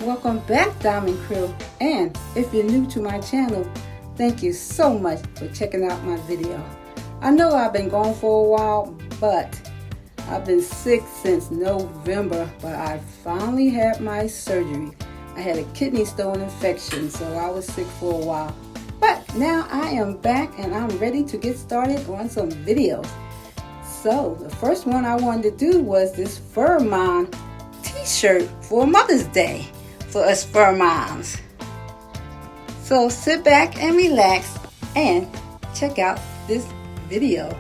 Welcome back, Diamond Crew, and if you're new to my channel, thank you so much for checking out my video. I know I've been gone for a while, but I've been sick since November, but I finally had my surgery. I had a kidney stone infection, so I was sick for a while. But now I am back and I'm ready to get started on some videos. So the first one I wanted to do was this fur mom t-shirt for Mother's Day for us fur moms. So sit back and relax and check out this video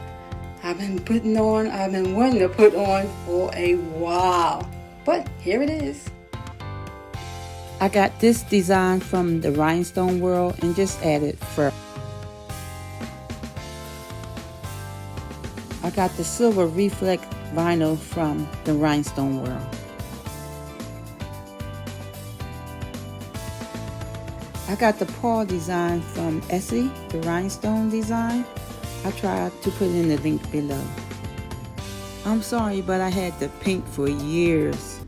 I've been wanting to put on for a while, but here it is. I got this design from the Rhinestone World and just added fur. I got the silver reflect vinyl from the Rhinestone World. I got the paw design from Essie, the Rhinestone design. I tried to put in the link below. I'm sorry, but I had the pink for years.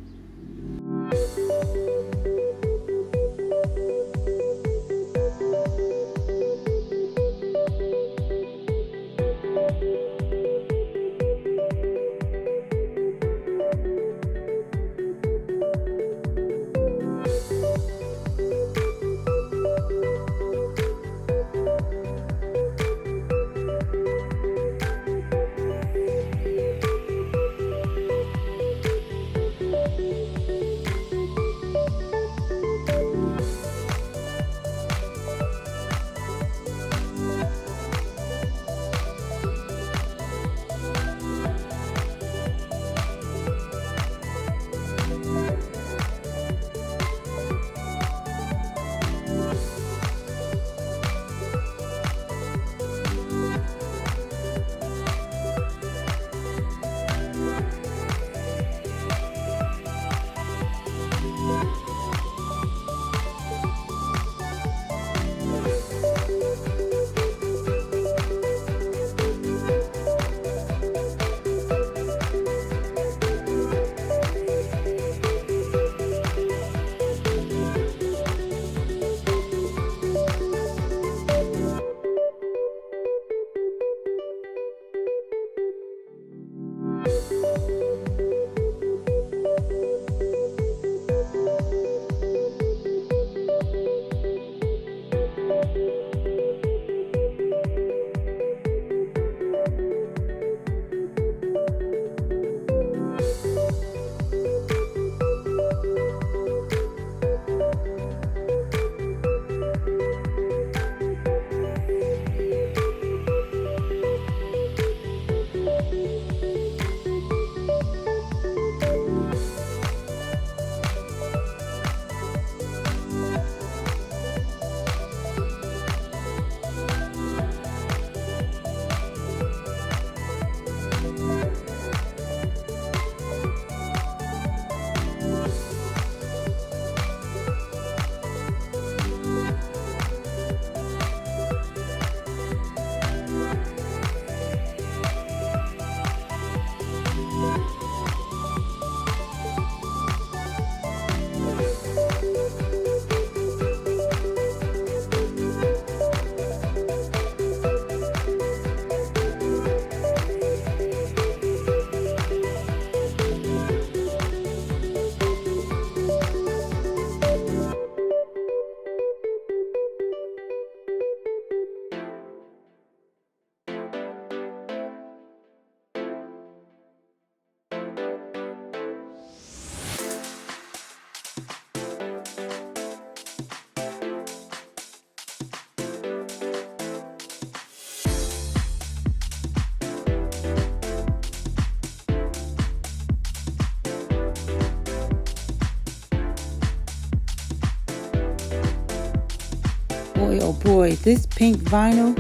Boy, oh boy, this pink vinyl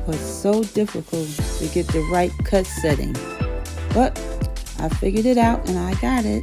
was so difficult to get the right cut setting. But I figured it out and I got it.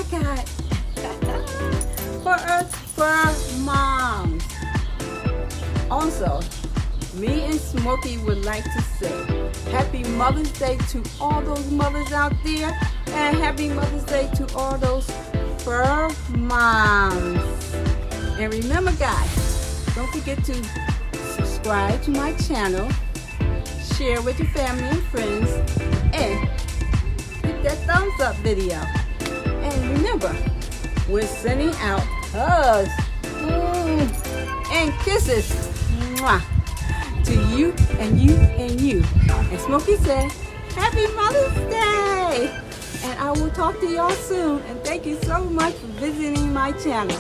I got for us fur moms. Also, me and Smokey would like to say Happy Mother's Day to all those mothers out there, and Happy Mother's Day to all those fur moms. And remember, guys, don't forget to subscribe to my channel, share with your family and friends, and hit that thumbs up video. And remember, we're sending out hugs and kisses to you and you and you. And Smokey said, Happy Mother's Day! And I will talk to y'all soon. And thank you so much for visiting my channel.